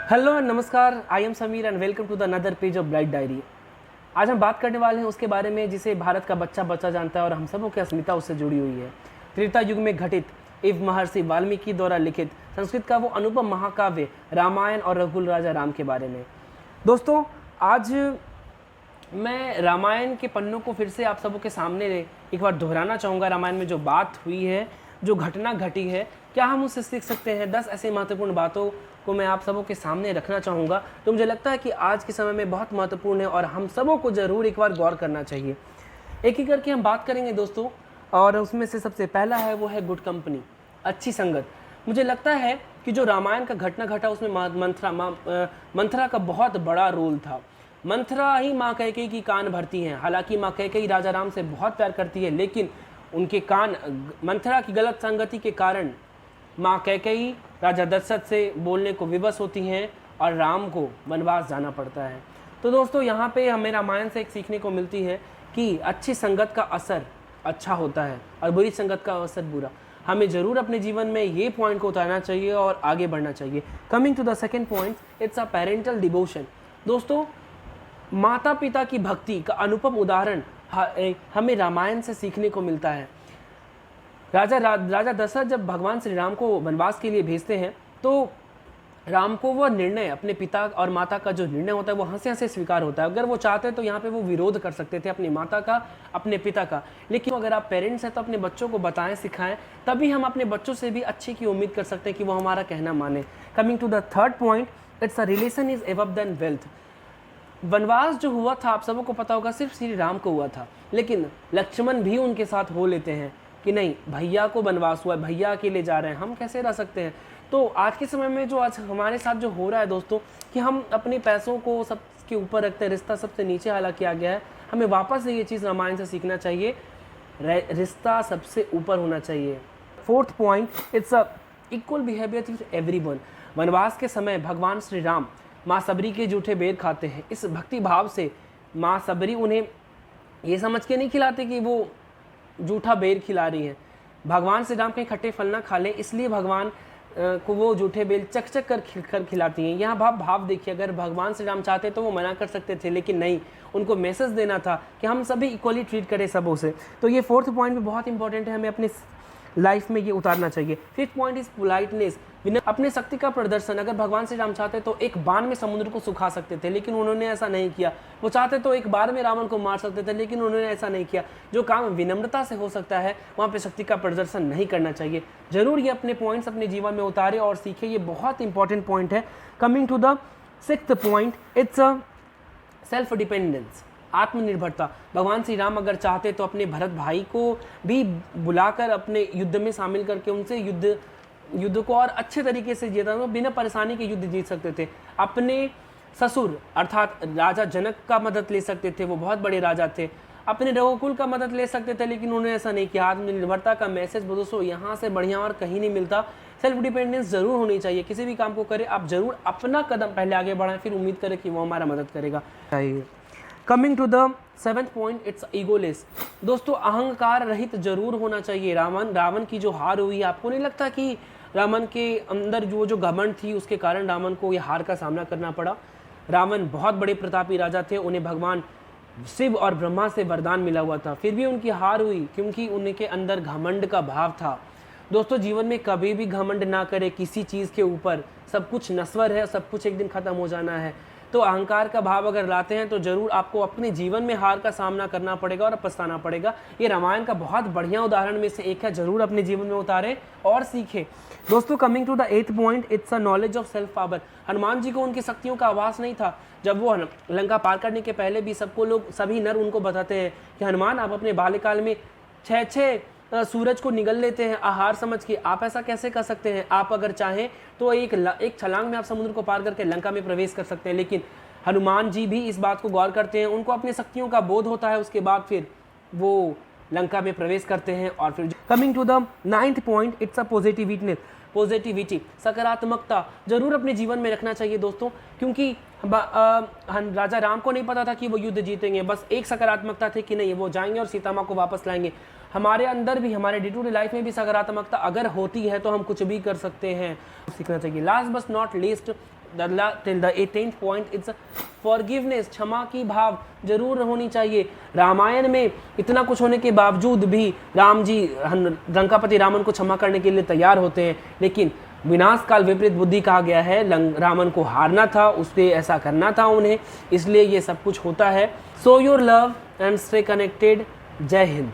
Hello नमस्कार, I am Sameer and welcome to the another page of bright diary. आज हम बात करने वाले हैं उसके बारे में जिसे भारत का बच्चा बच्चा जानता है और हम सबों की अस्मिता उससे जुड़ी हुई है। त्रेता युग में घटित एवं महर्षि वाल्मीकि द्वारा लिखित संस्कृत का वो अनुपम महाकाव्य रामायण और रघुकुल राजा राम के बारे में। दोस्तों, आज मैं रामायण के पन्नों को फिर से आप सबों के सामने एक बार दोहराना चाहूँगा। रामायण में जो बात हुई है, जो घटना घटी है, क्या हम उससे सीख सकते हैं। 10 ऐसे महत्वपूर्ण बातों को मैं आप सबों के सामने रखना चाहूँगा तो मुझे लगता है कि आज के समय में बहुत महत्वपूर्ण है और हम सबों को ज़रूर एक बार गौर करना चाहिए। एक एक करके हम बात करेंगे दोस्तों, और उसमें से सबसे पहला है वो है गुड कंपनी, अच्छी संगत। मुझे लगता है कि जो रामायण का घटना घटा उसमें मंथरा का बहुत बड़ा रोल था। मंथरा ही माँ कैकेयी की कान भरती हैं। हालांकि माँ कैकेयी राजा राम से बहुत प्यार करती है, लेकिन उनके कान मंथरा की गलत संगति के कारण माँ कैकेयी राजा दशरथ से बोलने को विवश होती हैं और राम को वनवास जाना पड़ता है। तो दोस्तों, यहाँ पे हमें रामायण से एक सीखने को मिलती है कि अच्छी संगत का असर अच्छा होता है और बुरी संगत का असर बुरा। हमें ज़रूर अपने जीवन में ये पॉइंट को उतारना चाहिए और आगे बढ़ना चाहिए। Coming to the second point, it's a parental devotion. दोस्तों, माता पिता की भक्ति का अनुपम उदाहरण हमें रामायण से सीखने को मिलता है। राजा दशरथ जब भगवान श्री राम को वनवास के लिए भेजते हैं तो राम को वह निर्णय, अपने पिता और माता का जो निर्णय होता है वो हंसे हंसे स्वीकार होता है। अगर वो चाहते तो यहाँ पे वो विरोध कर सकते थे अपनी माता का, अपने पिता का, लेकिन अगर आप पेरेंट्स हैं तो अपने बच्चों को बताएं, सिखाएं, तभी हम अपने बच्चों से भी अच्छे की उम्मीद कर सकते हैं कि वो हमारा कहना माने। Coming to the third point, it's a relation is above then wealth. वनवास जो हुआ था आप सबों को पता होगा सिर्फ श्री राम को हुआ था, लेकिन लक्ष्मण भी उनके साथ हो लेते हैं कि नहीं, भैया को वनवास हुआ है, भैया अकेले जा रहे हैं, हम कैसे रह सकते हैं। तो आज के समय में जो आज हमारे साथ जो हो रहा है दोस्तों, कि हम अपने पैसों को सबके ऊपर रखते हैं, रिश्ता सबसे नीचे हालांकि किया गया है। हमें वापस से ये चीज़ रामायण से सीखना चाहिए, रिश्ता सबसे ऊपर होना चाहिए। Fourth point, it's a equal behaviour with everyone. वनवास के समय भगवान श्री राम माँ सबरी के जूठे बेर खाते हैं। इस भक्ति भाव से माँ सबरी उन्हें ये समझ के नहीं खिलाते कि वो जूठा बेर खिला रही हैं। भगवान श्री राम कहीं खट्टे फल ना खा लें, इसलिए भगवान को वो जूठे बेर चक चक कर खिलाती हैं। यहाँ भाव देखिए, अगर भगवान श्री राम चाहते तो वो मना कर सकते थे, लेकिन नहीं, उनको मैसेज देना था कि हम सभी इक्वली ट्रीट करें सबों से। तो ये फोर्थ पॉइंट भी बहुत इंपॉर्टेंट है, हमें अपने लाइफ में ये उतारना चाहिए। फिफ्थ पॉइंट इज पोलाइटनेस, अपने शक्ति का प्रदर्शन। अगर भगवान श्री राम चाहते तो एक बाण में समुद्र को सुखा सकते थे, लेकिन उन्होंने ऐसा नहीं किया। वो चाहते तो एक बार में रावण को मार सकते थे, लेकिन उन्होंने ऐसा नहीं किया। जो काम विनम्रता से हो सकता है वहाँ पे शक्ति का प्रदर्शन नहीं करना चाहिए। जरूर ये अपने पॉइंट्स अपने जीवन में उतारे और सीखे, ये बहुत इंपॉर्टेंट पॉइंट है। Coming to the sixth point, it's a self dependence, आत्मनिर्भरता। भगवान श्री राम अगर चाहते तो अपने भरत भाई को भी बुलाकर अपने युद्ध में शामिल करके उनसे युद्ध को और अच्छे तरीके से जीता, तो बिना परेशानी के युद्ध जीत सकते थे। अपने ससुर अर्थात राजा जनक का मदद ले सकते थे, वो बहुत बड़े राजा थे। अपने रघुकुल का मदद ले सकते थे, लेकिन उन्होंने ऐसा नहीं किया। आत्मनिर्भरता का मैसेज दोस्तों यहाँ से बढ़िया और कहीं नहीं मिलता। सेल्फ डिपेंडेंस जरूर होनी चाहिए। किसी भी काम को करें आप जरूर अपना कदम पहले आगे बढ़ाएं, फिर उम्मीद करें कि वो हमारा मदद करेगा। Coming to the seventh point, it's egoless. दोस्तों, अहंकार रहित जरूर होना चाहिए। रावण की जो हार हुई, आपको नहीं लगता कि रावण के अंदर जो घमंड थी उसके कारण रावण को ये हार का सामना करना पड़ा। रावण बहुत बड़े प्रतापी राजा थे, उन्हें भगवान शिव और ब्रह्मा से वरदान मिला हुआ था, फिर भी उनकी हार हुई क्योंकि उनके अंदर घमंड का भाव था। दोस्तों, जीवन में कभी भी घमंड ना करें किसी चीज़ के ऊपर। सब कुछ नश्वर है, सब कुछ एक दिन खत्म हो जाना है। तो अहंकार का भाव अगर लाते हैं तो जरूर आपको अपने जीवन में हार का सामना करना पड़ेगा और पछताना पड़ेगा। ये रामायण का बहुत बढ़िया उदाहरण में से एक है, जरूर अपने जीवन में उतारें और सीखें। दोस्तों, coming to the eighth point, it's a knowledge of self power. Hanuman ji को उनकी शक्तियों का आभास नहीं था। जब वो लंका पार करने के पहले भी सभी नर उनको बताते हैं कि हनुमान, आप अपने बाल्यकाल में 6 सूरज को निगल लेते हैं आहार समझ के, आप ऐसा कैसे कर सकते हैं। आप अगर चाहें तो एक छलांग में आप समुद्र को पार करके लंका में प्रवेश कर सकते हैं। लेकिन हनुमान जी भी इस बात को गौर करते हैं, उनको अपनी शक्तियों का बोध होता है, उसके बाद फिर वो लंका में प्रवेश करते हैं। और फिर coming to the ninth point, it's a positivity, सकारात्मकता जरूर अपने जीवन में रखना चाहिए दोस्तों, क्योंकि राजा राम को नहीं पता था कि वो युद्ध जीतेंगे। बस एक सकारात्मकता थी कि नहीं, वो जाएंगे और सीता माँ को वापस लाएंगे। हमारे अंदर भी, हमारे डे टू डे लाइफ में भी सकारात्मकता अगर होती है तो हम कुछ भी कर सकते हैं, सीखना चाहिए। Last but not least till the 18th point, it's forgiveness, क्षमा की भाव जरूर होनी चाहिए। रामायण में इतना कुछ होने के बावजूद भी राम जी लंकापति रावण को क्षमा करने के लिए तैयार होते हैं, लेकिन विनाश काल विपरीत बुद्धि कहा गया है, रावण को हारना था, उससे ऐसा करना था उन्हें, इसलिए ये सब कुछ होता है। So your love and stay connected. जय हिंद।